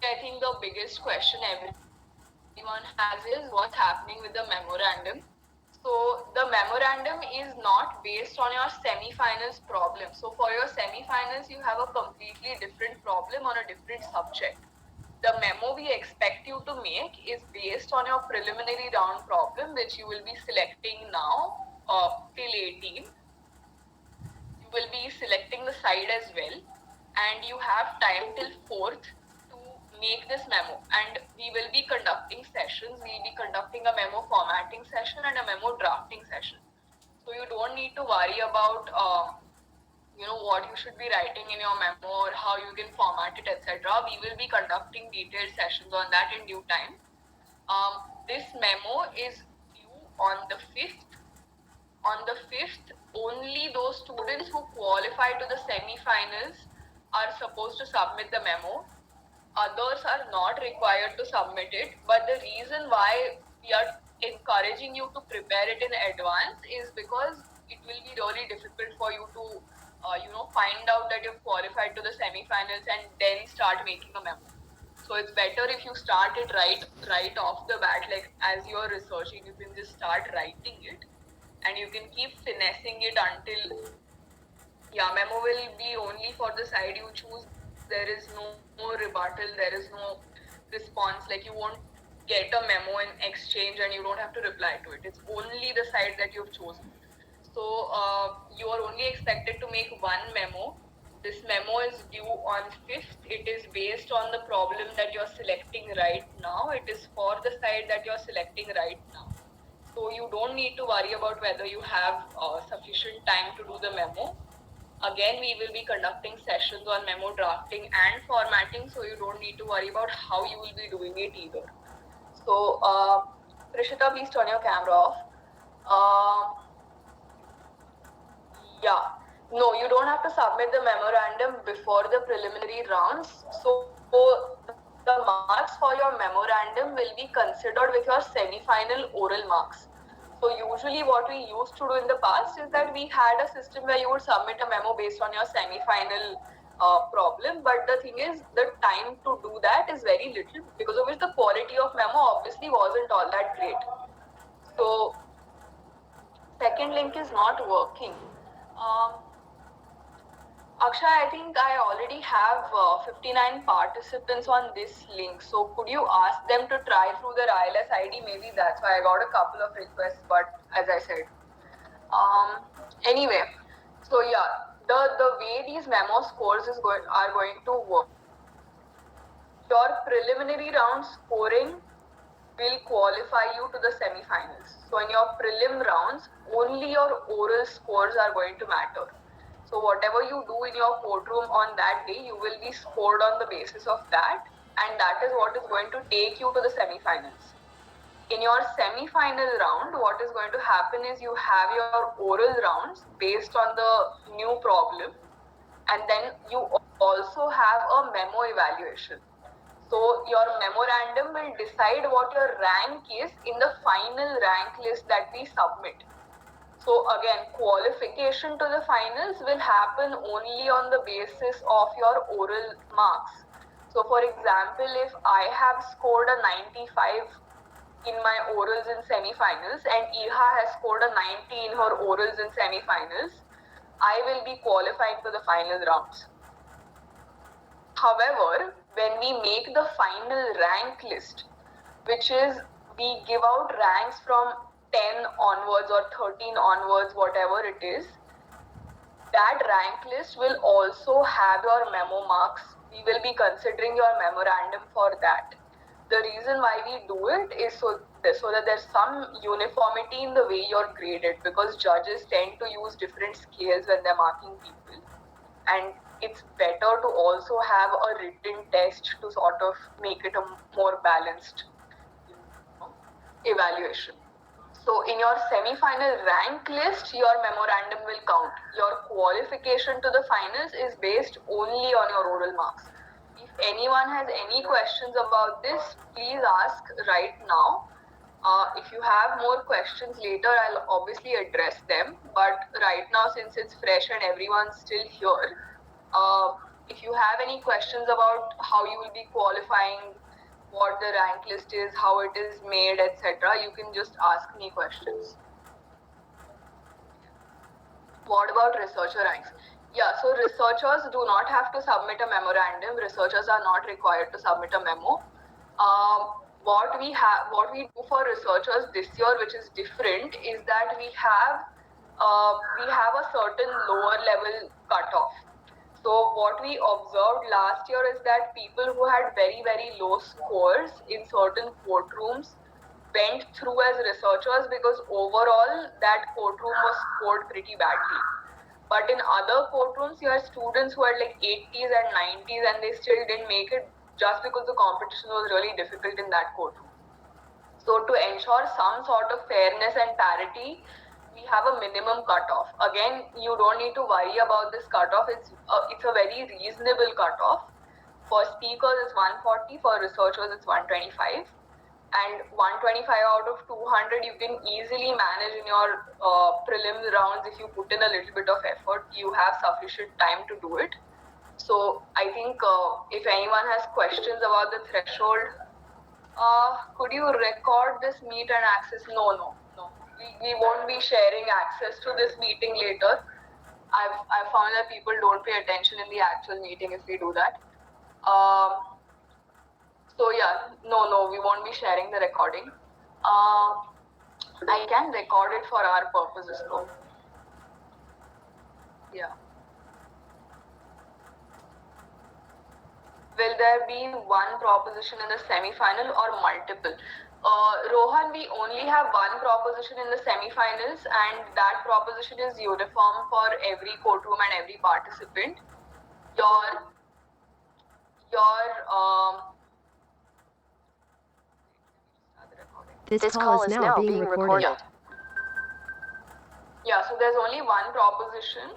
I think the biggest question everyone has is what's happening with the memorandum. So the memorandum is not based on your semi-finals problem. So for your semi-finals, you have a completely different problem on a different subject. The memo we expect you to make is based on your preliminary round problem, which you will be selecting now till 18. You will be selecting the side as well, and you have time till 4th to make this memo. And we will be conducting sessions. We'll be conducting a memo formatting session and a memo drafting session. So you don't need to worry about what you should be writing in your memo or how you can format it, etc. We will be conducting detailed sessions on that in due time. This memo is due on the 5th. On the 5th, only those students who qualify to the semi-finals are supposed to submit the memo. Others are not required to submit it, but the reason why we are encouraging you to prepare it in advance is because it will be really difficult for you to find out that you've qualified to the semi-finals and then start making a memo. So it's better if you start it right off the bat, like as you're researching, you can just start writing it and you can keep finessing it until memo will be only for the side you choose. There is no rebuttal, there is no response, like you won't get a memo in exchange and you don't have to reply to it. It's only the side that you've chosen. So you are only expected to make one memo. This memo is due on 5th. It is based on the problem that you're selecting right now. It is for the side that you're selecting right now. So you don't need to worry about whether you have sufficient time to do the memo. Again, we will be conducting sessions on memo drafting and formatting, so you don't need to worry about how you will be doing it either. So, Prishita, please turn your camera off. No, you don't have to submit the memorandum before the preliminary rounds. So the marks for your memorandum will be considered with your semi-final oral marks. So usually what we used to do in the past is that we had a system where you would submit a memo based on your semi-final problem, but the thing is the time to do that is very little, because of which the quality of memo obviously wasn't all that great. So second link is not working. Akshay, I think I already have 59 participants on this link. So could you ask them to try through their ILS ID? Maybe that's why I got a couple of requests, but as I said. Anyway, so the way these memo scores are going to work. Your preliminary round scoring will qualify you to the semi-finals. So in your prelim rounds, only your oral scores are going to matter. So whatever you do in your courtroom on that day, you will be scored on the basis of that, and that is what is going to take you to the semi-finals. In your semi-final round, what is going to happen is you have your oral rounds based on the new problem, and then you also have a memo evaluation. So your memorandum will decide what your rank is in the final rank list that we submit. So again, qualification to the finals will happen only on the basis of your oral marks. So for example, if I have scored a 95 in my orals in semi-finals and Iha has scored a 90 in her orals in semi-finals, I will be qualifying for the final rounds. However, when we make the final rank list, which is we give out ranks from 10 onwards or 13 onwards, whatever it is, that rank list will also have your memo marks. We will be considering your memorandum for that. The reason why we do it is so that there's some uniformity in the way you're graded, because judges tend to use different scales when they're marking people, and it's better to also have a written test to sort of make it a more balanced evaluation. So in your semi-final rank list, your memorandum will count. Your qualification to the finals is based only on your oral marks. If anyone has any questions about this, please ask right now. If you have more questions later, I'll obviously address them. But right now, since it's fresh and everyone's still here, if you have any questions about how you will be qualifying, what the rank list is, how it is made, etc., you can just ask me questions. What about researcher ranks? Yeah, so researchers do not have to submit a memorandum. Researchers are not required to submit a memo. What we do for researchers this year, which is different, is that we have a certain lower level cutoff. So what we observed last year is that people who had very, very low scores in certain courtrooms went through as researchers because overall that courtroom was scored pretty badly. But in other courtrooms, you had students who had like 80s and 90s and they still didn't make it just because the competition was really difficult in that courtroom. So to ensure some sort of fairness and parity, we have a minimum cutoff. Again, you don't need to worry about this cutoff. It's a very reasonable cutoff. For speakers, it's 140. For researchers, it's 125. And 125 out of 200 you can easily manage in your prelims rounds. If you put in a little bit of effort, you have sufficient time to do it. So I think if anyone has questions about the threshold, could you record this meet and access? No. We won't be sharing access to this meeting later. I've found that people don't pay attention in the actual meeting if we do that. So yeah, no, we won't be sharing the recording. I can record it for our purposes though. Yeah. Will there be one proposition in the semi-final or multiple? Rohan, we only have one proposition in the semi-finals, and that proposition is uniform for every courtroom and every participant. This call is now being recorded. Yeah, so there's only one proposition.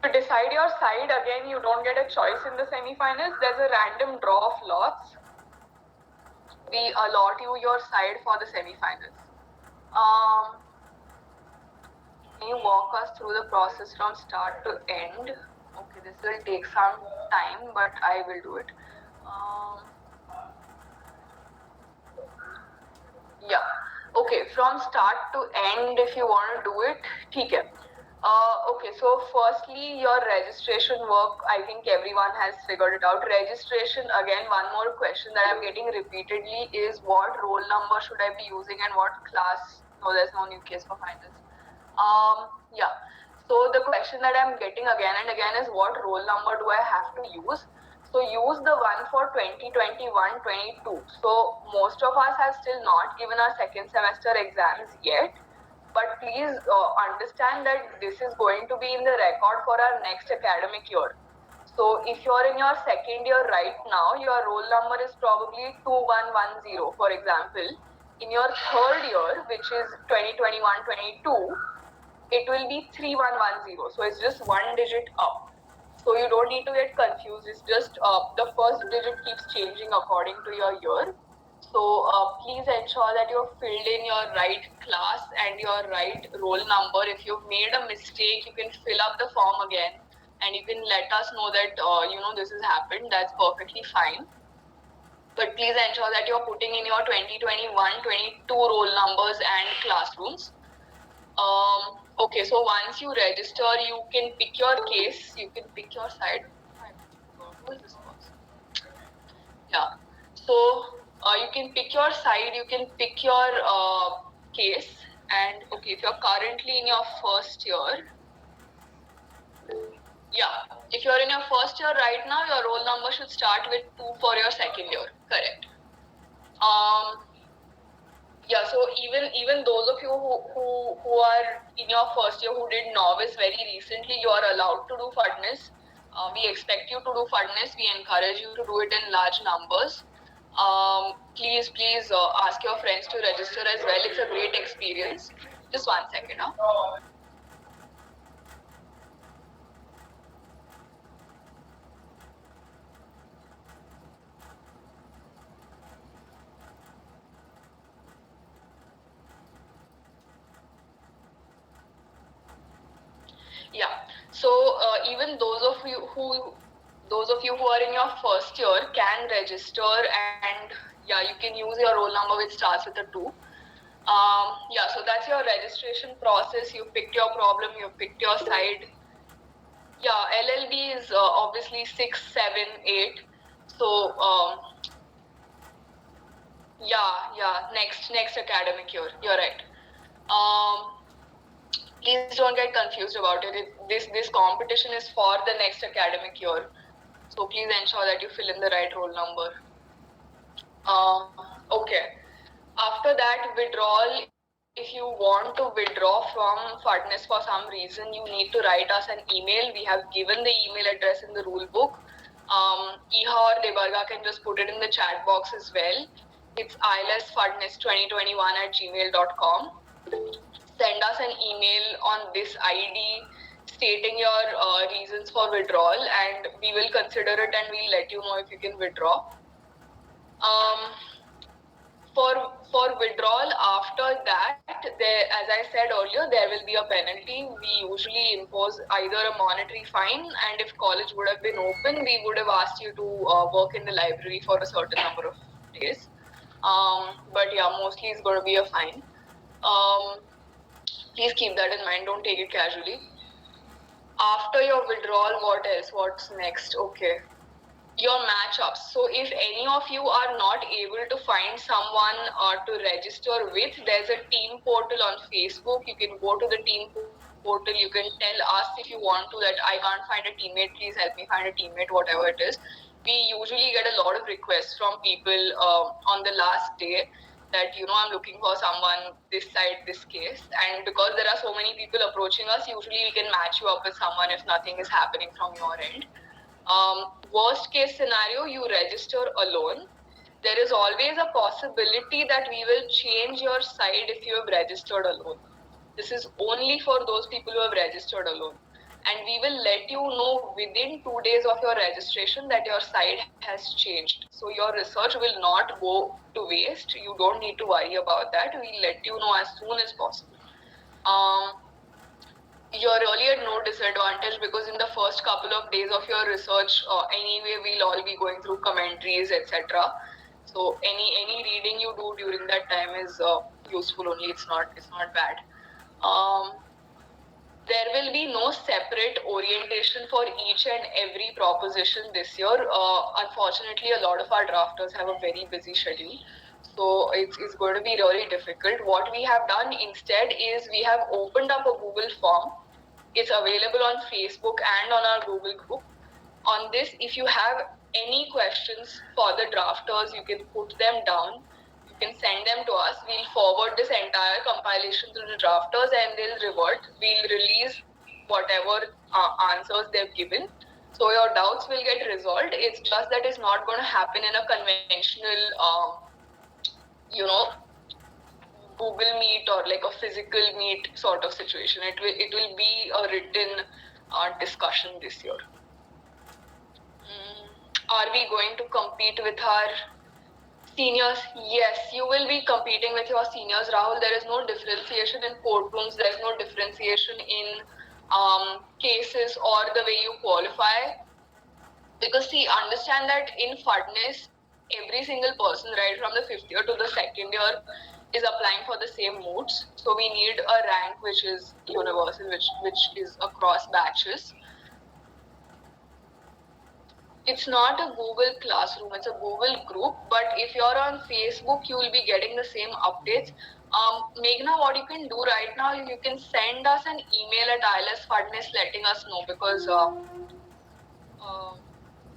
To decide your side, again, you don't get a choice in the semi-finals. There's a random draw of lots. We allot you your side for the semi-finals. Can you walk us through the process from start to end? Okay, this will take some time, but I will do it. Yeah. Okay, from start to end, if you want to do it, okay. Okay, so firstly, your registration work, I think everyone has figured it out. Registration, again, one more question that I'm getting repeatedly is what roll number should I be using and what class? No, there's no new case for finals. Yeah, so the question that I'm getting again and again is what roll number do I have to use? So use the one for 2021-22. So most of us have still not given our second semester exams yet. But please understand that this is going to be in the record for our next academic year. So if you're in your second year right now, your roll number is probably 2110, for example. In your third year, which is 2021-22, it will be 3110. So it's just one digit up. So you don't need to get confused. It's just the first digit keeps changing according to your year. So please ensure that you've filled in your right class and your right roll number. If you've made a mistake, you can fill up the form again and you can let us know that this has happened. That's perfectly fine. But please ensure that you're putting in your 2021-22 roll numbers and classrooms. Okay, so once you register, you can pick your case, you can pick your side. Who is this person? Yeah, so you can pick your side, you can pick your case, and okay, if you're currently in your first year, yeah, if you're in your first year right now, your roll number should start with 2 for your second year, correct? Yeah, so even those of you who are in your first year who did novice very recently, you are allowed to do fitness. We expect you to do fitness. We encourage you to do it in large numbers. Please ask your friends to register as well. It's a great experience. Just 1 second. Yeah, So even those of you who are in your first year can register, and yeah, you can use your roll number which starts with a 2. Yeah, so that's your registration process. You picked your problem, you picked your side. Yeah, LLB is obviously 6, 7, 8. So yeah, next academic year. You're right. Please don't get confused about it. This competition is for the next academic year. So please ensure that you fill in the right roll number. Okay. After that, withdrawal. If you want to withdraw from Fadnis for some reason, you need to write us an email. We have given the email address in the rule book. Iha or Debarga can just put it in the chat box as well. It's ilsfadnis2021@gmail.com. Send us an email on this ID stating your reasons for withdrawal, and we will consider it and we'll let you know if you can withdraw. For withdrawal after that, as I said earlier, there will be a penalty. We usually impose either a monetary fine, and if college would have been open, we would have asked you to work in the library for a certain number of days. But yeah, mostly it's going to be a fine. Please keep that in mind. Don't take it casually. After your withdrawal, what else? What's next? Okay. Your matchups. So if any of you are not able to find someone to register with, there's a team portal on Facebook. You can go to the team portal. You can tell us if you want to that I can't find a teammate, please help me find a teammate, whatever it is. We usually get a lot of requests from people on the last day that, I'm looking for someone this side, this case. And because there are so many people approaching us, usually we can match you up with someone if nothing is happening from your end. Worst case scenario, you register alone. There is always a possibility that we will change your side if you have registered alone. This is only for those people who have registered alone. And we will let you know within 2 days of your registration that your side has changed. So your research will not go to waste. You don't need to worry about that. We'll let you know as soon as possible. You're really at no disadvantage because in the first couple of days of your research, anyway, we'll all be going through commentaries, etc. So any reading you do during that time is useful only. It's not bad. There will be no separate orientation for each and every proposition this year. Unfortunately, a lot of our drafters have a very busy schedule. So it's going to be really difficult. What we have done instead is we have opened up a Google form. It's available on Facebook and on our Google group. On this, if you have any questions for the drafters, you can put them down. You can send them to us. We'll forward this entire compilation to the drafters and they'll revert. We'll release whatever answers they've given. So your doubts will get resolved. It's just that it's not going to happen in a conventional Google Meet or like a physical meet sort of situation. It will be a written discussion this year. Are we going to compete with our seniors? Yes, you will be competing with your seniors, Rahul. There is no differentiation in courtrooms. There is no differentiation in cases or the way you qualify. Because see, understand that in Fadnis, every single person, right from the 5th year to the 2nd year, is applying for the same moods. So we need a rank which is universal, which is across batches. It's not a Google Classroom, it's a Google group. But if you're on Facebook, you will be getting the same updates. Meghna, what you can do right now is you can send us an email at ILS Fadnis letting us know, because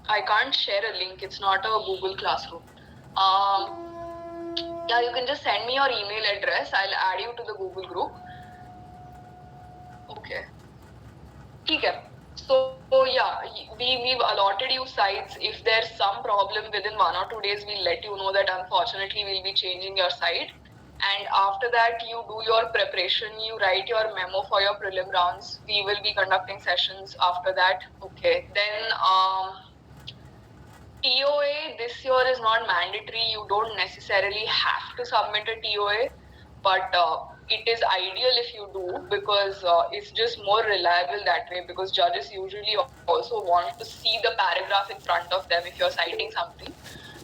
I can't share a link. It's not a Google Classroom. Yeah, you can just send me your email address. I'll add you to the Google group. Okay. Okay. So yeah, we've allotted you sites. If there's some problem within 1 or 2 days, we'll let you know that unfortunately we'll be changing your site. And after that, you do your preparation, you write your memo for your prelim rounds. We will be conducting sessions after that. Okay. Then TOA this year is not mandatory. You don't necessarily have to submit a TOA, but it is ideal if you do, because it's just more reliable that way, because judges usually also want to see the paragraph in front of them if you're citing something.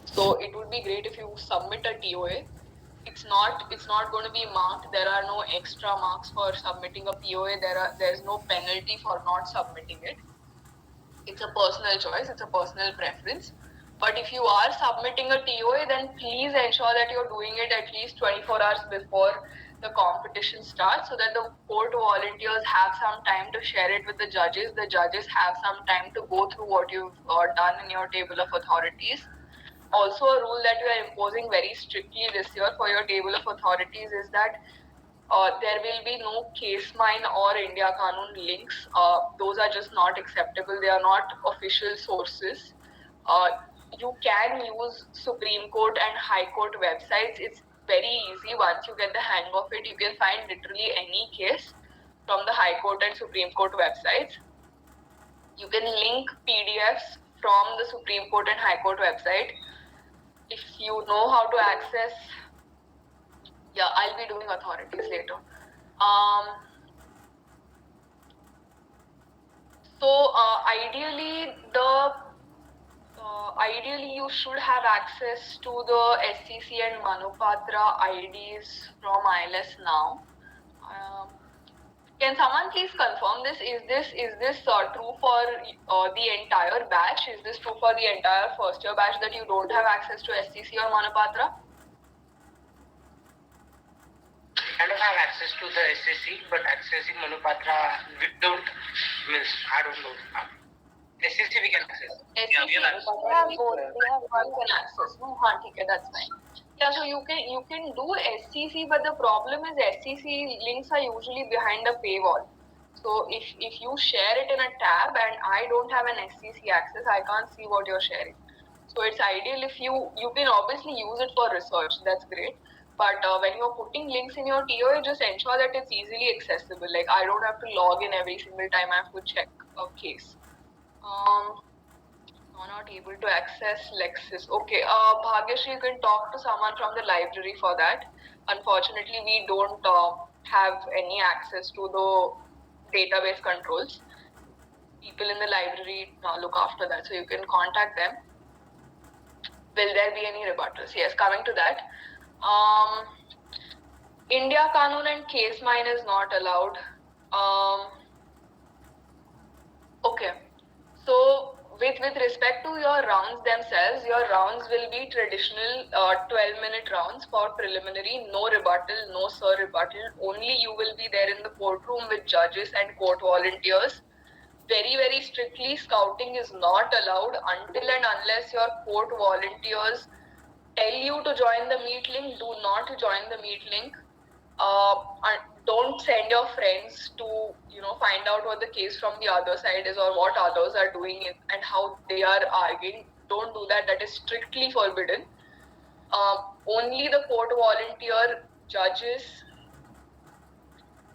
So it would be great if you submit a TOA. It's not going to be marked. There are no extra marks for submitting a POA. There's no penalty for not submitting it. It's a personal choice, it's a personal preference. But if you are submitting a TOA, then please ensure that you're doing it at least 24 hours before the competition starts, so that the court volunteers have some time to share it with the judges. The judges have some time to go through what you've done in your table of authorities. Also, a rule that we are imposing very strictly this year for your table of authorities is that there will be no case mine or India Kanun links. Those are just not acceptable. They are not official sources. You can use Supreme Court and High Court websites. It's very easy. Once you get the hang of it, you can find literally any case from the High Court and Supreme Court websites. You can link PDFs from the Supreme Court and High Court website. If you know how to access, yeah, I'll be doing authorities later. So ideally you should have access to the SCC and Manupatra IDs from ILS now. Can someone please confirm this? Is this true for the entire batch? Is this true for the entire first year batch that you don't have access to SCC or Manupatra? I don't have access to the SCC, but accessing Manupatra, we don't, means I don't know. SCC we can access. SCC, Yeah, we have access. we have both. We have one can access. No, okay, that's fine. Yeah, so you can do SCC, but the problem is SCC links are usually behind a paywall. So if you share it in a tab and I don't have an SCC access, I can't see what you're sharing. So it's ideal if you can obviously use it for research. That's great. But when you're putting links in your TOA, just ensure that it's easily accessible. Like, I don't have to log in every single time I have to check a case. Not able to access Lexis. Okay, Bhagyashree, you can talk to someone from the library for that. Unfortunately, we don't have any access to the database controls. People in the library look after that, so you can contact them. Will there be any rebuttals? Yes, coming to that. India Kanun and case mine is not allowed. Okay, so with respect to your rounds themselves, your rounds will be traditional 12-minute rounds for preliminary, no rebuttal, no sir rebuttal. Only you will be there in the courtroom with judges and court volunteers. Very, very strictly, scouting is not allowed until and unless your court volunteers tell you to join the meet link. Do not join the meet link. Don't send your friends to find out what the case from the other side is or what others are doing and how they are arguing. Don't do that. That is strictly forbidden. Only the court volunteer, judges,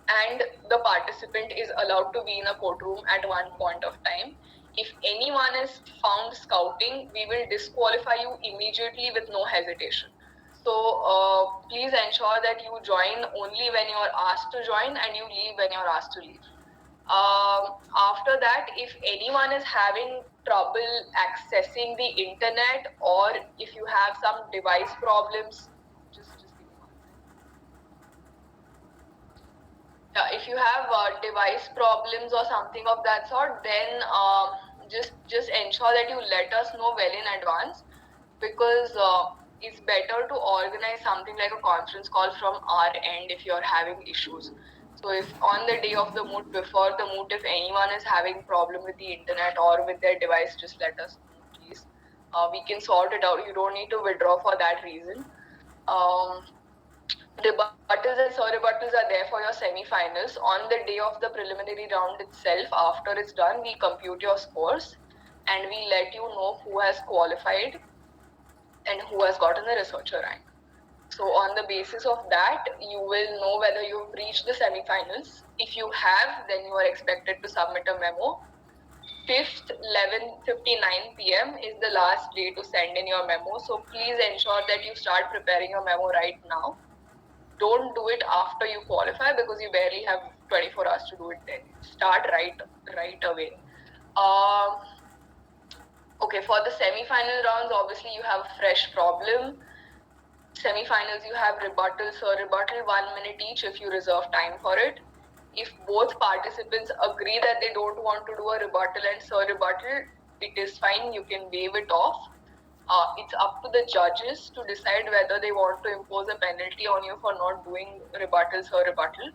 and the participant is allowed to be in a courtroom at one point of time. If anyone is found scouting, we will disqualify you immediately with no hesitation. So please ensure that you join only when you are asked to join and you leave when you are asked to leave. After that, if anyone is having trouble accessing the internet, or if you have some device problems, just give me one. Yeah, if you have device problems or something of that sort, then just ensure that you let us know well in advance, because it's better to organize something like a conference call from our end if you're having issues. So if on the day of the moot, before the moot, if anyone is having problem with the internet or with their device, just let us know, please. We can sort it out. You don't need to withdraw for that reason. Rebuttals and sub-rebuttals are there for your semi-finals. On the day of the preliminary round itself, after it's done, we compute your scores and we let you know who has qualified and who has gotten the researcher rank. So on the basis of that, you will know whether you've reached the semi-finals. If you have, then you are expected to submit a memo. 5th, 11:59 p.m. is the last day to send in your memo. So please ensure that you start preparing your memo right now. don't do it after you qualify because you barely have 24 hours to do it then. Start right away. Okay, for the semi-final rounds, obviously you have a fresh problem. Semi-finals, you have rebuttal, sir rebuttal, 1 minute each if you reserve time for it. If both participants agree that they don't want to do a rebuttal and sir rebuttal, it is fine, you can waive it off. It's up to the judges to decide whether they want to impose a penalty on you for not doing rebuttal, sir rebuttal.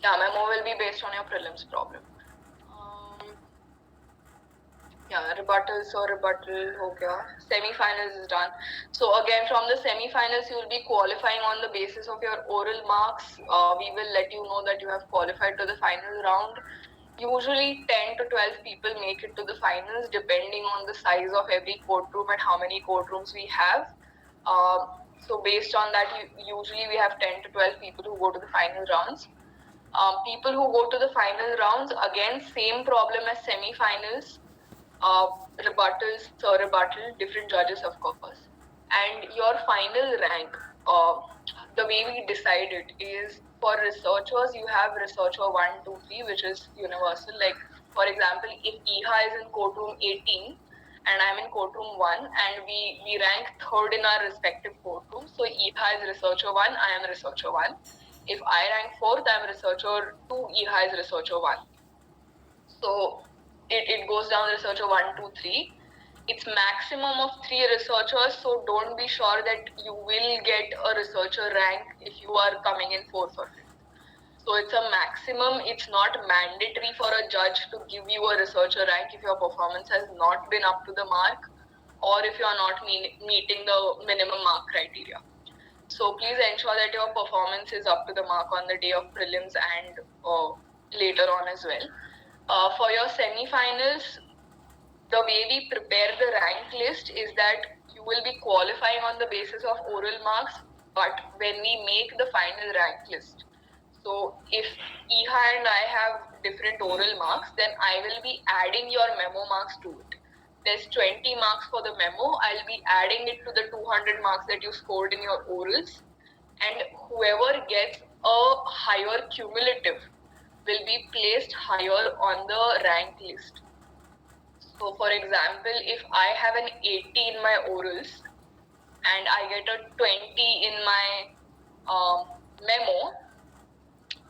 Yeah, memo will be based on your prelims problem. Yeah, rebuttal, so rebuttal, okay. Semi-finals is done. So again, from the semi-finals, you will be qualifying on the basis of your oral marks. We will let you know that you have qualified to the final round. Usually 10 to 12 people make it to the finals, depending on the size of every courtroom and how many courtrooms we have. So based on that, usually we have 10 to 12 people who go to the final rounds. People who go to the final rounds, again, same problem as semi-finals. Rebuttals, sir rebuttal, different judges, of course. And your final rank, the way we decide it is for researchers, you have researcher 1, 2, 3, which is universal. Like, for example, if Iha is in courtroom 18 and I'm in courtroom 1 and we rank third in our respective courtrooms, so Iha is researcher 1, I am researcher 1. If I rank 4th, I am researcher 2, Iha is researcher 1. So it goes down researcher 1, 2, 3. It's maximum of 3 researchers, so don't be sure that you will get a researcher rank if you are coming in 4th or 5th. So it's a maximum. It's not mandatory for a judge to give you a researcher rank if your performance has not been up to the mark or if you are not meeting the minimum mark criteria. So please ensure that your performance is up to the mark on the day of prelims and later on as well. For your semi-finals, the way we prepare the rank list is that you will be qualifying on the basis of oral marks, but when we make the final rank list, so if Iha and I have different oral marks, then I will be adding your memo marks to it. There's 20 marks for the memo. I'll be adding it to the 200 marks that you scored in your orals, and whoever gets a higher cumulative will be placed higher on the rank list. So for example, if I have an 80 in my orals and I get a 20 in my memo,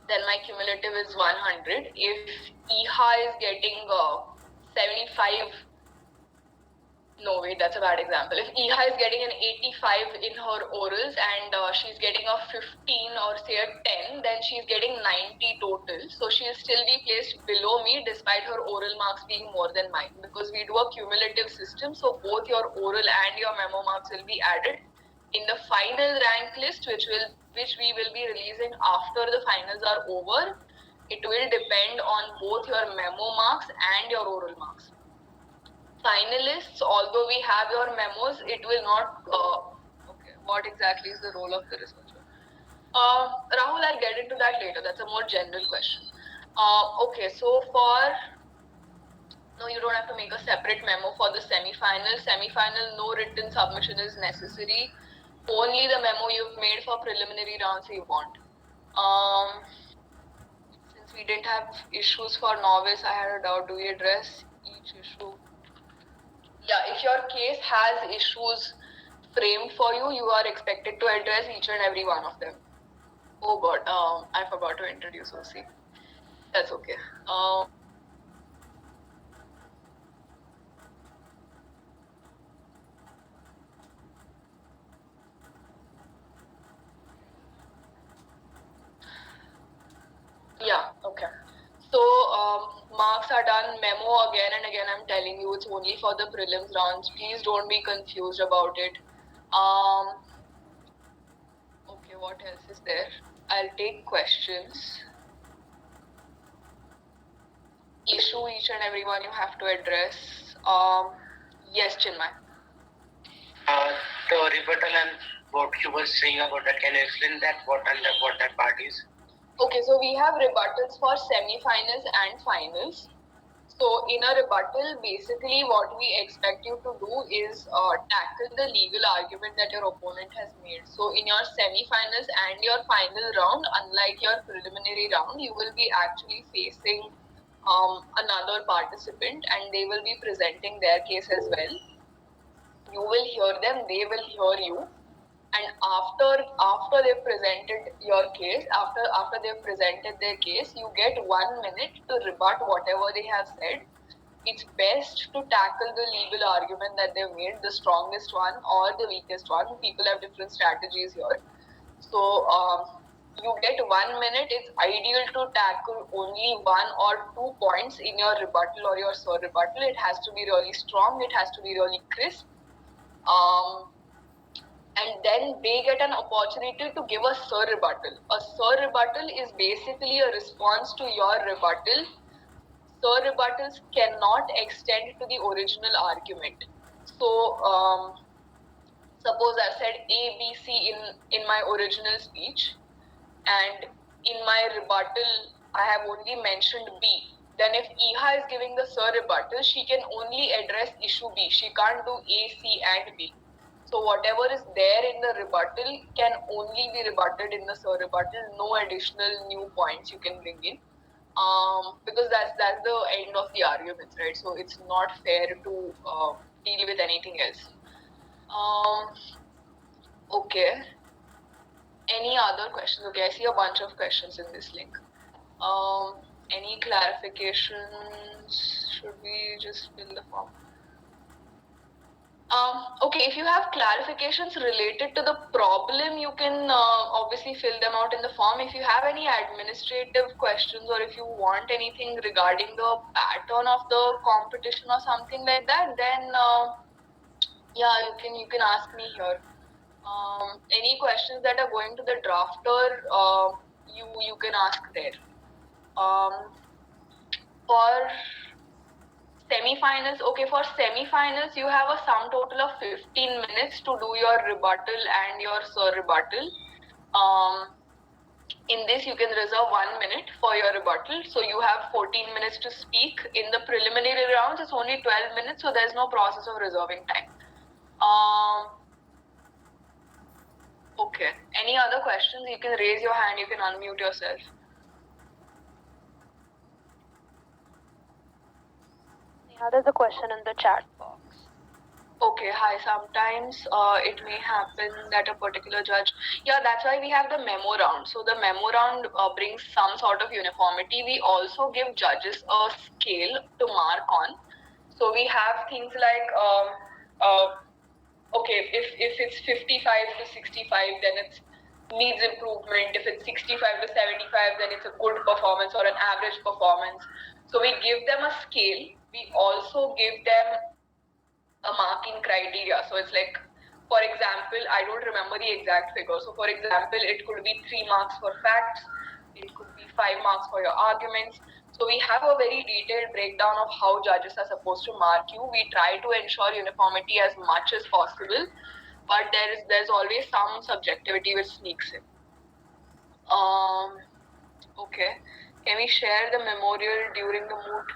then my cumulative is 100. If Iha is getting 75, no wait, that's a bad example. If Iha is getting an 85 in her orals and she's getting a 15 or say a 10, then she's getting 90 total. So she'll still be placed below me despite her oral marks being more than mine, because we do a cumulative system. So both your oral and your memo marks will be added in the final rank list, which we will be releasing after the finals are over. It will depend on both your memo marks and your oral marks. Finalists, although we have your memos, it will not. Okay, what exactly is the role of the researcher? Rahul, I'll get into that later. That's a more general question. Okay, so no, you don't have to make a separate memo for the semi-final. Semi-final, no written submission is necessary. Only the memo you've made for preliminary rounds you want. Since we didn't have issues for novice, I had a doubt. Do we address each issue? Yeah, if your case has issues framed for you, you are expected to address each and every one of them. Oh God, I forgot to introduce OC. That's okay. Yeah, okay. So marks are done. Memo again and again, I'm telling you, it's only for the prelims rounds. Please don't be confused about it. Okay, what else is there? I'll take questions. Issue each and every one you have to address. Yes, Chinmay. The rebuttal and what you were saying about that, can you explain that what that part is? Okay, so we have rebuttals for semi-finals and finals. So in a rebuttal, basically what we expect you to do is tackle the legal argument that your opponent has made. So in your semi-finals and your final round, unlike your preliminary round, you will be actually facing another participant and they will be presenting their case as well. You will hear them, they will hear you. And after they've presented your case, after they've presented their case, you get 1 minute to rebut whatever they have said. It's best to tackle the legal argument that they've made, the strongest one or the weakest one. People have different strategies here. So you get 1 minute. It's ideal to tackle only 1 or 2 points in your rebuttal or your sur rebuttal. It has to be really strong. It has to be really crisp. And then they get an opportunity to give a sur rebuttal. A sur rebuttal is basically a response to your rebuttal. Sur rebuttals cannot extend to the original argument. So, suppose I said A, B, C in my original speech, and in my rebuttal I have only mentioned B. Then if Iha is giving the sur rebuttal, she can only address issue B. She can't do A, C, and B. So whatever is there in the rebuttal can only be rebutted in the sur rebuttal. No additional new points you can bring in, because that's the end of the arguments, right? So it's not fair to deal with anything else. Okay. Any other questions? Okay, I see a bunch of questions in this link. Any clarifications? Should we just fill the form? Okay, if you have clarifications related to the problem, you can obviously fill them out in the form. If you have any administrative questions or if you want anything regarding the pattern of the competition or something like that, then yeah, you can ask me here. Any questions that are going to the drafter, you can ask there. For semi-finals, okay, for semi-finals, you have a sum total of 15 minutes to do your rebuttal and your sur rebuttal. In this, you can reserve 1 minute for your rebuttal. So you have 14 minutes to speak. In the preliminary rounds, it's only 12 minutes, so there's no process of reserving time. Okay. Any other questions? You can raise your hand, you can unmute yourself. There's a question in the chat box. Okay, hi. Sometimes it may happen that a particular judge... Yeah, that's why we have the memo round. So the memo round brings some sort of uniformity. We also give judges a scale to mark on. So we have things like, okay, if it's 55 to 65, then it needs improvement. If it's 65 to 75, then it's a good performance or an average performance. So we give them a scale. We also give them a marking criteria. So it's like, for example, I don't remember the exact figure. So for example, it could be 3 marks for facts. It could be 5 marks for your arguments. So we have a very detailed breakdown of how judges are supposed to mark you. We try to ensure uniformity as much as possible, but there's always some subjectivity which sneaks in. Okay. Can we share the memorial during the moot?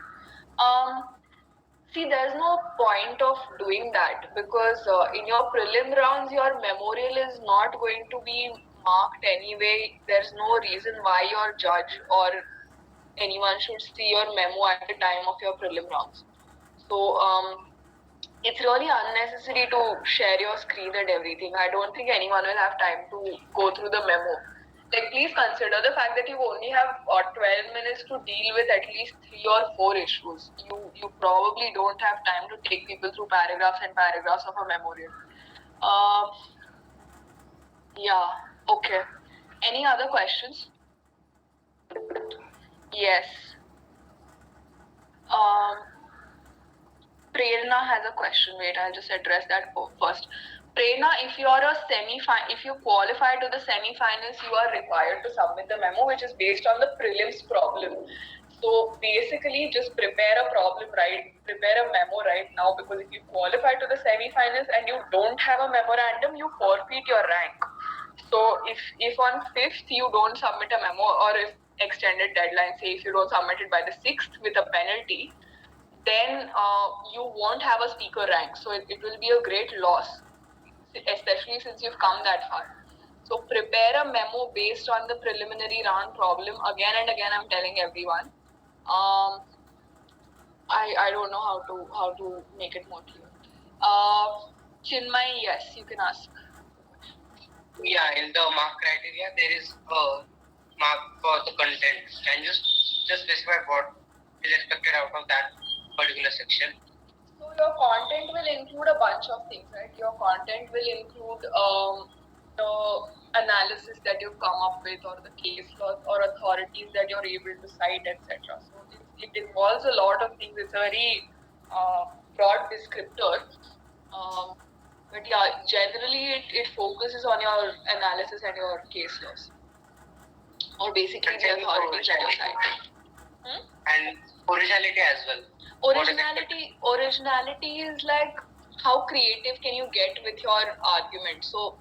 See, there's no point of doing that because in your prelim rounds, your memorial is not going to be marked anyway. There's no reason why your judge or anyone should see your memo at the time of your prelim rounds. So it's really unnecessary to share your screen and everything. I don't think anyone will have time to go through the memo. Like, please consider the fact that you only have 12 minutes to deal with at least 3 or 4 issues. You probably don't have time to take people through paragraphs and paragraphs of a memorial. Yeah, okay. Any other questions? Yes. Prerna has a question. Wait, I'll just address that first. Prerna, if you qualify to the semi-finals, you are required to submit the memo, which is based on the prelims problem. So basically, just prepare a problem, right? Prepare a memo right now, because if you qualify to the semi-finals and you don't have a memorandum, you forfeit your rank. So if on 5th you don't submit a memo, or if extended deadline, say if you don't submit it by the 6th with a penalty, then you won't have a speaker rank. So it will be a great loss, especially since you've come that far. So prepare a memo based on the preliminary round problem. Again and again, I'm telling everyone. I don't know how to make it more clear. Chinmay, yes, you can ask. Yeah, in the mark criteria, there is a mark for the content. Can you just specify what is expected out of that particular section? So your content will include a bunch of things, right? Your content will include the analysis that you've come up with, or the case laws, or authorities that you're able to cite, etc. So it involves a lot of things. It's a very broad descriptor. But yeah, generally it focuses on your analysis and your case laws, or basically the authorities that you're citing. And originality as well. Originality is like how creative can you get with your argument. So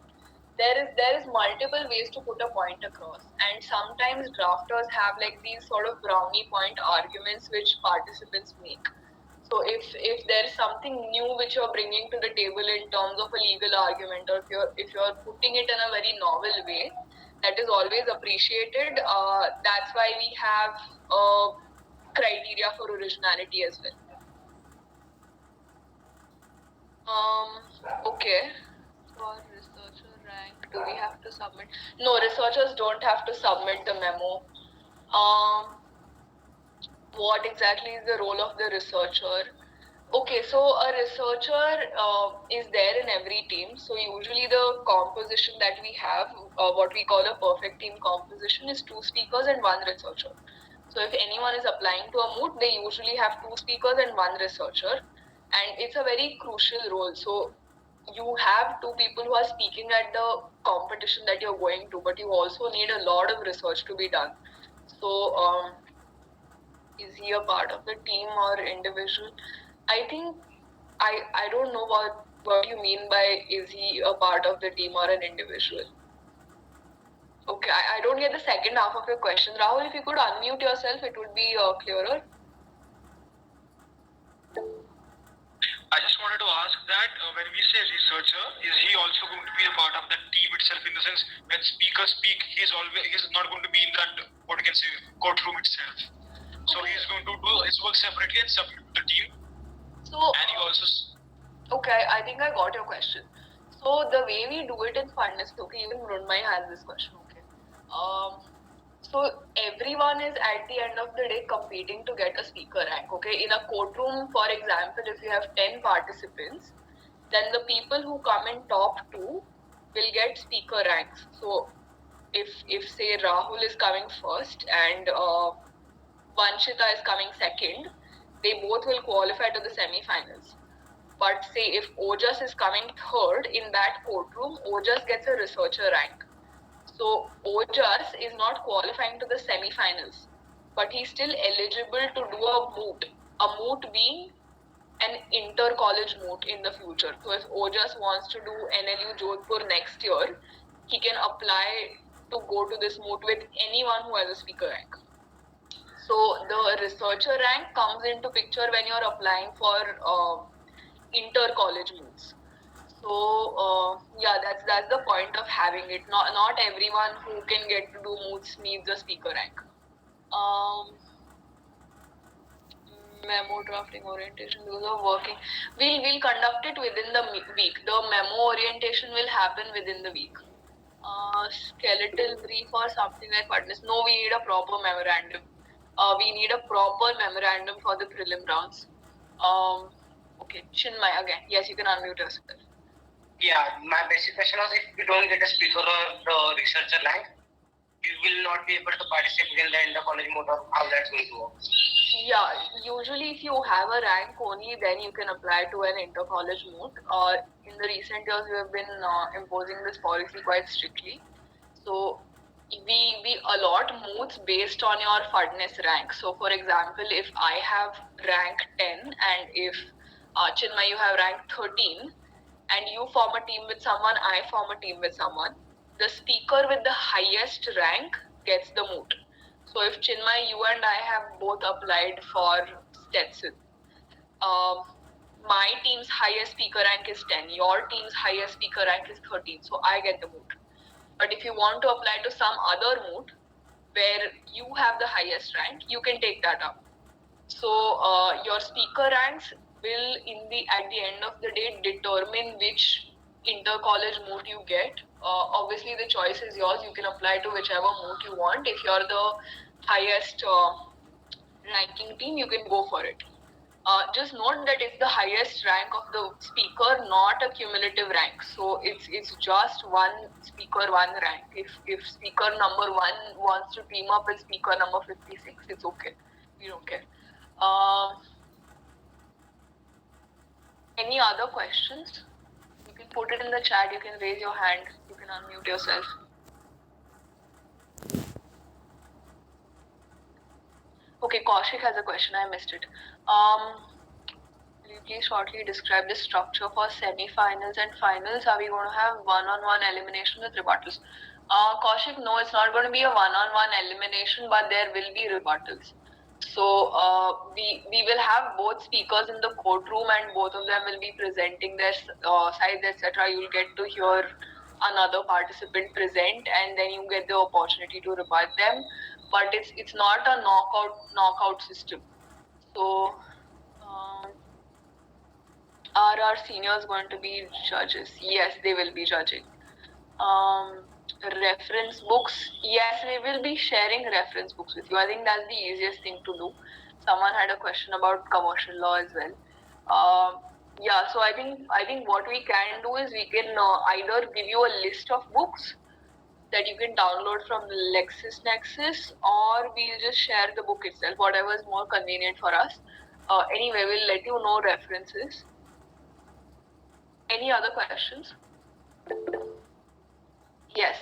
there is multiple ways to put a point across, and sometimes drafters have like these sort of brownie point arguments which participants make. So if there is something new which you're bringing to the table in terms of a legal argument, or if you're putting it in a very novel way, that is always appreciated. That's why we have criteria for originality as well. Okay. For researcher rank, do we have to submit? No, researchers don't have to submit the memo. What exactly is the role of the researcher? Okay, so a researcher is there in every team. So usually the composition that we have, what we call a perfect team composition, is 2 speakers and 1 researcher. So if anyone is applying to a moot, they usually have 2 speakers and 1 researcher. And it's a very crucial role. So you have 2 people who are speaking at the competition that you're going to, but you also need a lot of research to be done. So is he a part of the team or individual? I think I don't know what you mean by is he a part of the team or an individual. Okay, I don't get the second half of your question. Rahul, if you could unmute yourself, it would be clearer. I just wanted to ask that when we say researcher, is he also going to be a part of the team itself, in the sense when speakers speak, he's not going to be in that, what you can say, courtroom itself. So he's going to do his work separately and submit to the team. So and he also. Okay, I think I got your question. So the way we do it in Fundness, okay, even Mrunmai has this question, okay. So everyone is at the end of the day competing to get a speaker rank, okay. In a courtroom, for example, if you have 10 participants, then the people who come in top 2 will get speaker ranks. So if say Rahul is coming first and Vanshita is coming second, they both will qualify to the semi-finals. But say if Ojas is coming third in that courtroom, Ojas gets a researcher rank. So Ojas is not qualifying to the semi-finals, but he's still eligible to do a moot being an inter-college moot in the future. So if Ojas wants to do NLU Jodhpur next year, he can apply to go to this moot with anyone who has a speaker rank. So the researcher rank comes into picture when you're applying for inter-college moots. So yeah, that's the point of having it. Not everyone who can get to do moots needs a speaker rank. Memo drafting orientation, those are working. We'll conduct it within the week. The memo orientation will happen within the week. Skeletal brief or something like Fundness. No, we need a proper memorandum. We need a proper memorandum for the prelim rounds. Okay, Chinmay again. Yes, you can unmute yourself. Yeah, my basic question was, if we don't get a speaker or researcher rank, you will not be able to participate in the inter-college moot, or how that's going to work? Yeah, usually if you have a rank only, then you can apply to an inter-college moot. In the recent years, we have been imposing this policy quite strictly. So we allot moots based on your Fundness rank. So for example, if I have rank 10 and if Chinmay, you have rank 13, and you form a team with someone, I form a team with someone, the speaker with the highest rank gets the moot. So if Chinmay, you and I have both applied for Stetson, my team's highest speaker rank is 10, your team's highest speaker rank is 13, so I get the moot. But if you want to apply to some other moot where you have the highest rank, you can take that up. So your speaker ranks will at the end of the day determine which inter-college moot you get. Obviously the choice is yours, you can apply to whichever moot you want. If you're the highest ranking team, you can go for it. Just note that it's the highest rank of the speaker, not a cumulative rank. So it's just one speaker, one rank. If speaker number 1 wants to team up with speaker number 56, it's okay. We don't care. Any other questions? You can put it in the chat, you can raise your hand, you can unmute yourself. Okay, Kaushik has a question, I missed it. Will you please shortly describe the structure for semi-finals and finals? Are we going to have one-on-one elimination with rebuttals? Kaushik, no, it's not going to be a one-on-one elimination, but there will be rebuttals. So we will have both speakers in the courtroom and both of them will be presenting their sides, etc. You'll get to hear another participant present and then you get the opportunity to rebut them. But it's not a knockout system. So are our seniors going to be judges? Yes, they will be judging. Reference books, yes, we will be sharing reference books with you. I think that's the easiest thing to do. Someone had a question about commercial law as well. Yeah, so I think what we can do is we can either give you a list of books that you can download from LexisNexis, or we'll just share the book itself, whatever is more convenient for us. Anyway, we'll let you know references. Any other questions? Yes.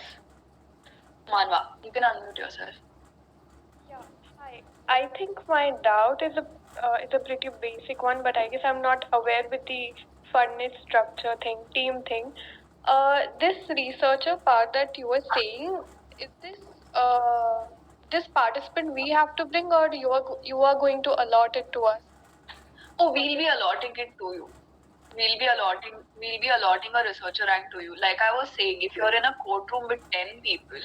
Manva, you can unmute yourself. Yeah, hi. I think my doubt is a pretty basic one, but I guess I'm not aware with the furnace structure thing, team thing. This researcher part that you were saying, is this participant we have to bring, or you are going to allot it to us? Oh, we'll be allotting it to you. We'll be allotting a researcher rank to you. Like I was saying, if you're in a courtroom with 10 people,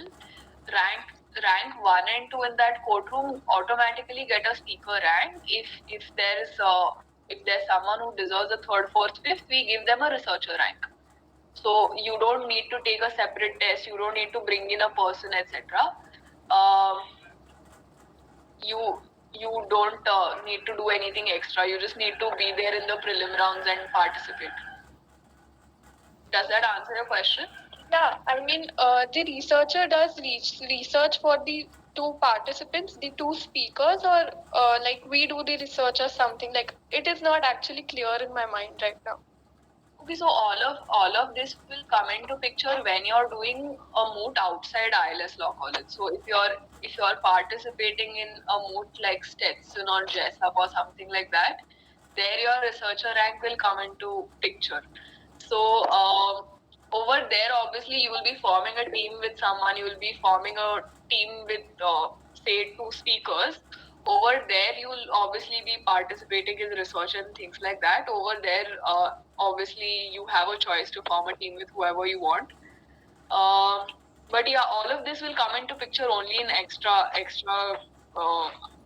rank 1 and 2 in that courtroom automatically get a speaker rank. If there's someone who deserves a 3rd, 4th, 5th, we give them a researcher rank. So you don't need to take a separate test, you don't need to bring in a person, etc. You don't need to do anything extra. You just need to be there in the prelim rounds and participate. Does that answer your question? Yeah, I mean, the researcher does research for the 2 participants, the 2 speakers, or like we do the research or something. Like it is not actually clear in my mind right now. Okay, so all of this will come into picture when you're doing a moot outside ILS Law College. So if you're participating in a moot like Stetson or JESUP or something like that, there your researcher rank will come into picture. So over there, obviously, you will be forming a team with someone. You will be forming a team with say 2 speakers. Over there, you will obviously be participating in research and things like that. Over there, obviously, you have a choice to form a team with whoever you want. But yeah, all of this will come into picture only in extra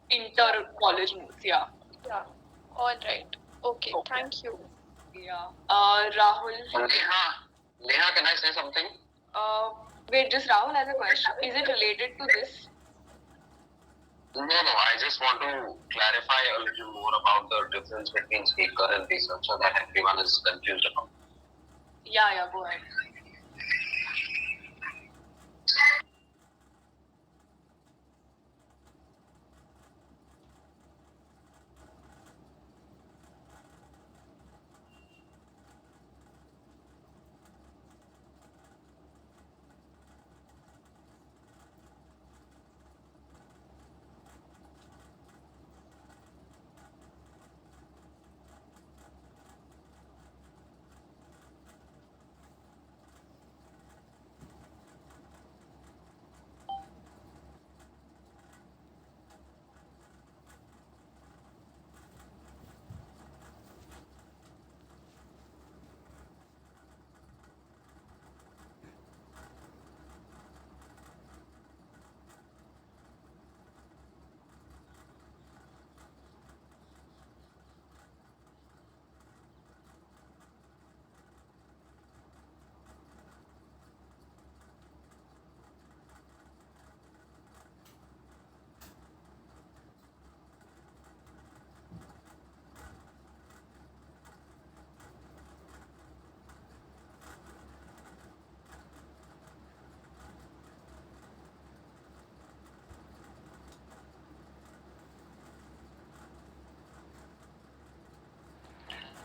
inter-college moods. Yeah. Yeah. All right. Okay. Thank you. Yeah. Rahul. Neha, can I say something? Wait, just Rahul has a question. Is it related to this? No, I just want to clarify a little more about the difference between speaker and researcher that everyone is confused about. Yeah, go ahead.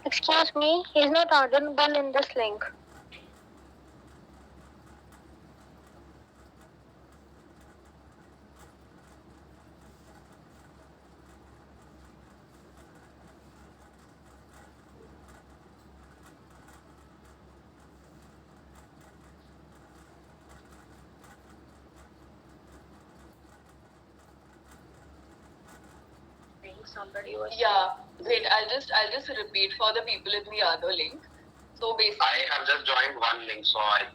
Excuse me, he's not audible in this link. Somebody was. Yeah. Wait, I'll just repeat for the people in the other link. So basically, I have just joined one link, so I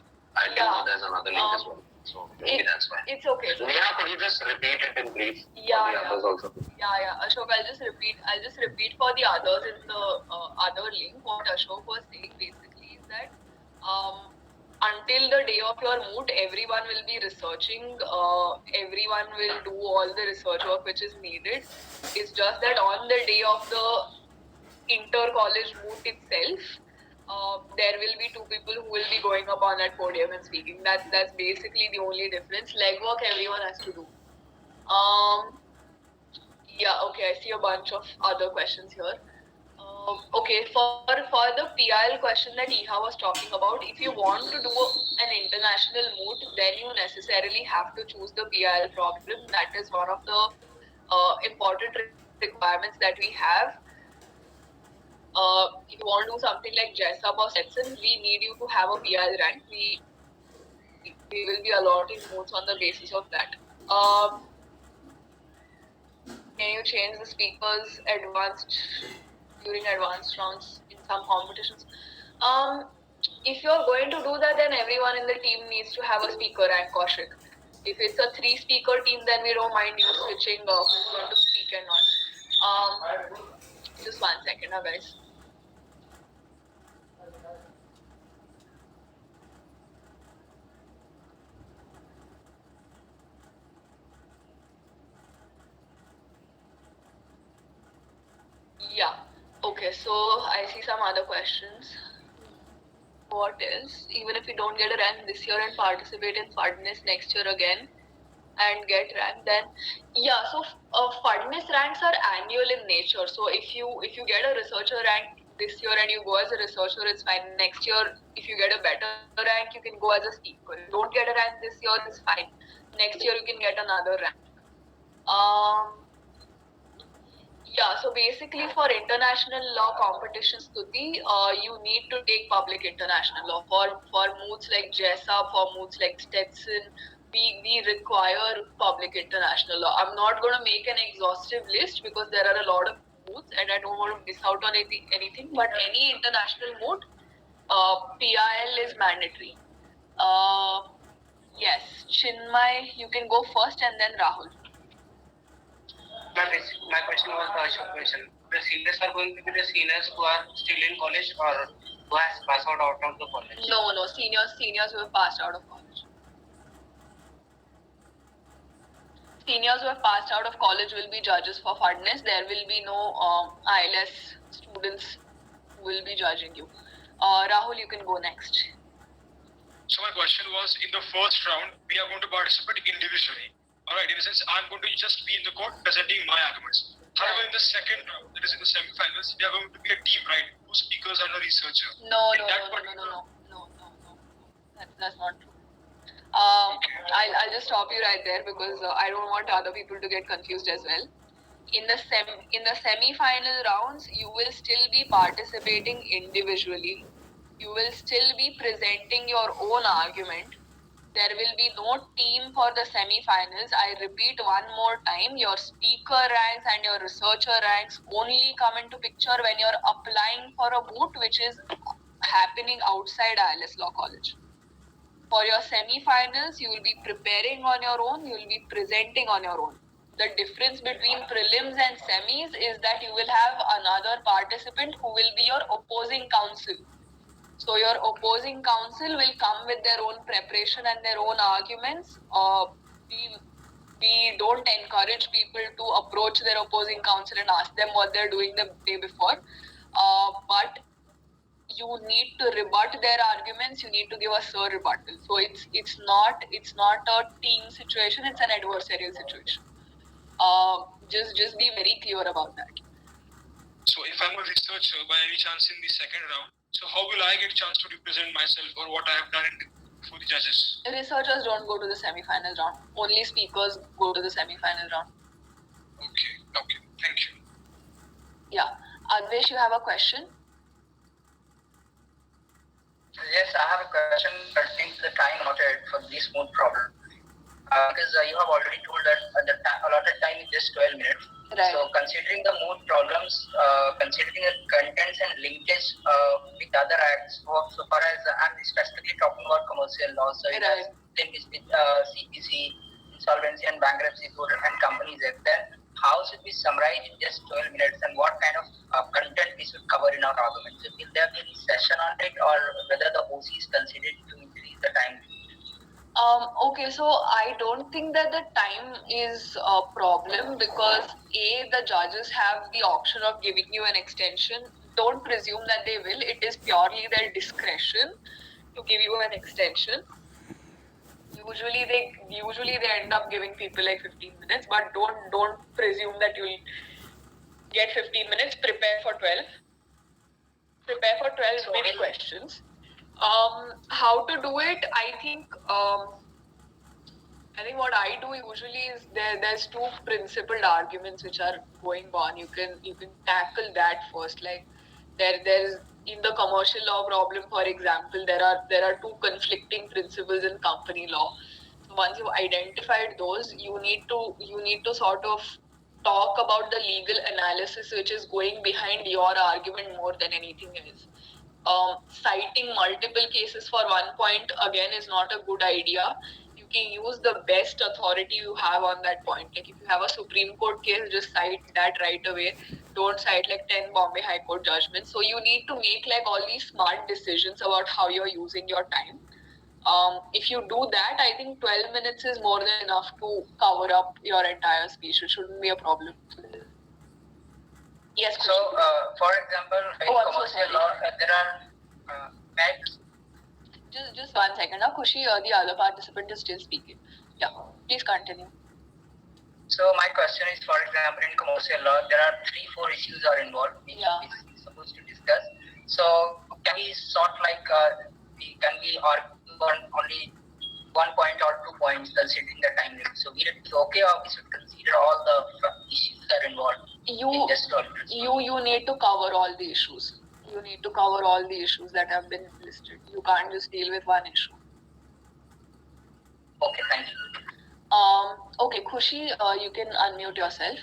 didn't know there's another link as well. So maybe that's why. it's okay. Neha, could you just repeat it in brief? Yeah, for the yeah. others also? Yeah. Ashok, I'll just repeat for the others in the other link. What Ashok was saying basically is that until the day of your moot, everyone will be researching. Everyone will do all the research work which is needed. It's just that on the day of the inter-college moot itself, there will be two people who will be going up on that podium and speaking. That's basically the only difference. Legwork everyone has to do. Yeah, okay, I see a bunch of other questions here. Okay, for the PIL question that Iha was talking about, if you want to do an international moot, then you necessarily have to choose the PIL problem. That is one of the important requirements that we have. If you want to do something like Jessup or Stetson, we need you to have a PIL rank. We will be allotting moots on the basis of that. Can you change the speakers during advanced rounds in some competitions? If you're going to do that, then everyone in the team needs to have a speaker rank, Kaushik. If it's a 3-speaker team, then we don't mind you switching who's going to speak and not. Just 1 second, guys. Yeah. Okay, so I see some other questions. What else? Even if you don't get a rank this year and participate in FUDNIS next year again and get rank, then yeah. So FUDNIS ranks are annual in nature. So if you get a researcher rank this year and you go as a researcher, it's fine. Next year, if you get a better rank, you can go as a speaker. If you don't get a rank this year, it's fine. Next year, you can get another rank. Yeah, so basically for international law competitions, Stuti, you need to take public international law. For moots like Jessup, for moots like Stetson, we require public international law. I'm not going to make an exhaustive list because there are a lot of moots and I don't want to miss out on anything. But any international moot, PIL is mandatory. Yes, Chinmay, you can go first and then Rahul. My question was the Ashok question. The seniors are going to be the seniors who are still in college or who has passed out of the college? No, seniors who have passed out of college. Seniors who have passed out of college will be judges for FUDNIS. There will be no ILS students who will be judging you. Rahul, you can go next. So my question was, in the first round, we are going to participate individually. Alright, in a sense, I'm going to just be in the court presenting my arguments. However, in the second round, that is in the semi-finals, we are going to be a team, right? 2 speakers and a researcher. No. That's not true. I'll just stop you right there because I don't want other people to get confused as well. In the semi-final rounds, you will still be participating individually. You will still be presenting your own argument. There will be no team for the semi-finals. I repeat one more time, your speaker ranks and your researcher ranks only come into picture when you're applying for a moot which is happening outside ILS Law College. For your semi-finals, you will be preparing on your own, you will be presenting on your own. The difference between prelims and semis is that you will have another participant who will be your opposing counsel. So your opposing counsel will come with their own preparation and their own arguments. We don't encourage people to approach their opposing counsel and ask them what they're doing the day before. But you need to rebut their arguments. You need to give a sir rebuttal. So it's not a team situation. It's an adversarial situation. Just be very clear about that. So if I'm a researcher by any chance in the second round, so how will I get a chance to represent myself or what I have done for the judges? Researchers don't go to the semi-final round. Only speakers go to the semi-final round. Okay, thank you. Yeah. Advesh, you have a question? Yes, I have a question pertaining to the time allotted for this mood problem. Because you have already told that the allotted time is just 12 minutes. Right. So considering the mood problems, considering the contents and linkage with other acts, so far as I'm specifically talking about commercial law, so it has linkage with CPC, insolvency and bankruptcy code and companies act, then how should we summarize in just 12 minutes and what kind of content we should cover in our argument? So will there be any session on it or whether the OC is considered to increase the time? Okay, so I don't think that the time is a problem because the judges have the option of giving you an extension. Don't presume that they will. It is purely their discretion to give you an extension. Usually they end up giving people like 15 minutes, but don't presume that you'll get 15 minutes. Prepare for 12. Prepare for 12 big questions. How to do it? I think what I do usually is there's two principled arguments which are going on. You can tackle that first. Like there's in the commercial law problem, for example, there are two conflicting principles in company law. So once you've identified those, you need to sort of talk about the legal analysis which is going behind your argument more than anything else. Citing multiple cases for one point again is not a good idea. You can use the best authority you have on that point. Like if you have a Supreme Court case, just cite that right away. Don't cite like 10 Bombay High Court judgments. So you need to make like all these smart decisions about how you're using your time. If you do that, I think 12 minutes is more than enough to cover up your entire speech. It shouldn't be a problem. Yes. So, for example, in commercial law, there are acts. Just 1 second. Now, Khushi, the other participant is still speaking. Yeah, please continue. So, my question is, for example, in commercial law, there are 3-4 issues are involved which we supposed to discuss. So, can we sort like can we argue on only 1 point or 2 points considering the time limit? So, will it be okay or we should consider all the issues that are involved? You need to cover all the issues. You need to cover all the issues that have been listed. You can't just deal with one issue. Okay, thank you. Okay, Khushi, you can unmute yourself.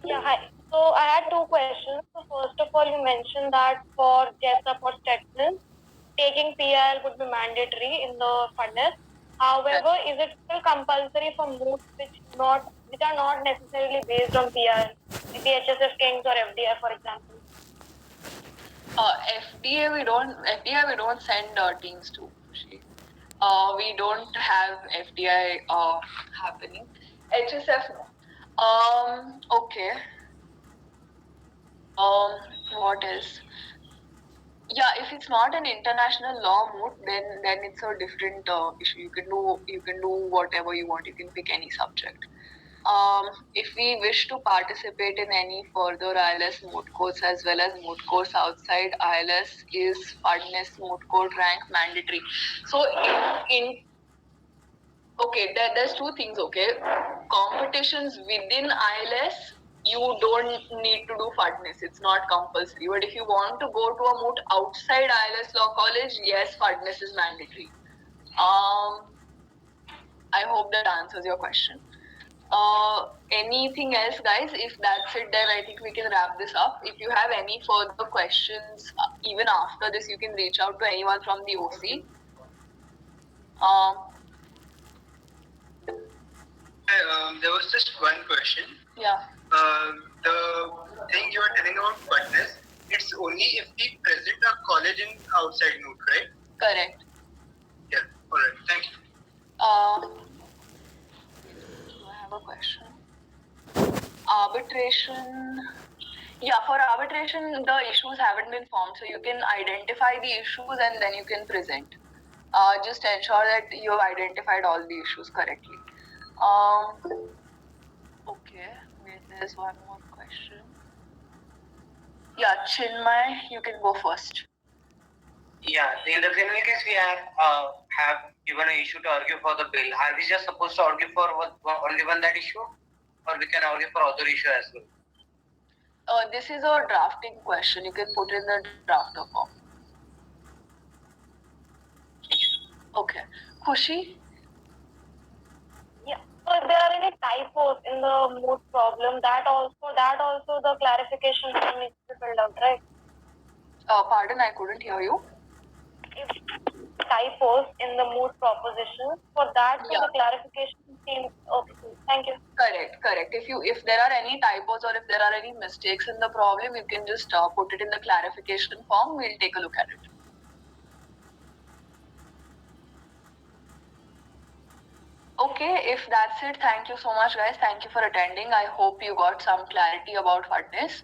Yeah, hi. So I had two questions. So first of all, you mentioned that for Jessup or Stetson, taking PIL would be mandatory in the furnace. However, is it still compulsory for moods which are not necessarily based on PIL, like the HSF Kings or FDI, for example? FDI we don't send teams to. We don't have FDI happening. HSF no. Okay. What else? Yeah, if it's not an international law moot, then it's a different issue. You can do whatever you want. You can pick any subject. If we wish to participate in any further ILS moot courts as well as moot courts outside ILS, is FUDNIS moot court rank mandatory? So there's two things. Okay, competitions within ILS, you don't need to do FUDNIS. It's not compulsory. But if you want to go to a moot outside ILS Law College, yes, FUDNIS is mandatory. I hope that answers your question. Anything else, guys? If that's it, then I think we can wrap this up. If you have any further questions, even after this, you can reach out to anyone from the OC. There was just one question. Yeah. The thing you were telling about FUDNIS, it's only if we present our college in outside moot, right? Correct. Yeah. All right. Thank you. Do I have a question? Arbitration. Yeah, for arbitration, the issues haven't been formed, so you can identify the issues and then you can present. Just ensure that you have identified all the issues correctly. Okay, wait, there's one more question. Yeah, Chinmay, you can go first. Yeah, in the criminal case, we have given an issue to argue for the bill. Are we just supposed to argue for only one that issue, or we can argue for other issue as well? This is a drafting question. You can put in the drafter form. Okay. Khushi? Yeah. So if there are any typos in the mood problem, that also the clarification form needs to be filled out, right? Pardon, I couldn't hear you. If typos in the mood proposition, for that Yeah. the clarification team. Okay, thank you. Correct. If there are any typos or if there are any mistakes in the problem, you can just put it in the clarification form. We'll take a look at it. Okay, if that's it, thank you so much, guys. Thank you for attending. I hope you got some clarity about fitness.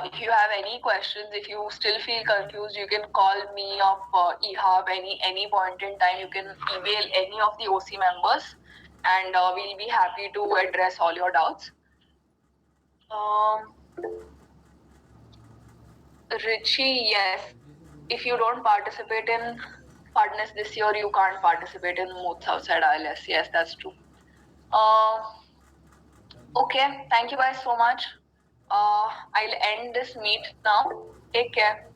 If you have any questions, if you still feel confused, you can call me or EHAB any point in time. You can email any of the OC members, and we'll be happy to address all your doubts. Richie, yes. If you don't participate in Fitness this year, you can't participate in Moods Outside ILS. Yes, that's true. Okay, thank you guys so much. I'll end this meet now. Take care.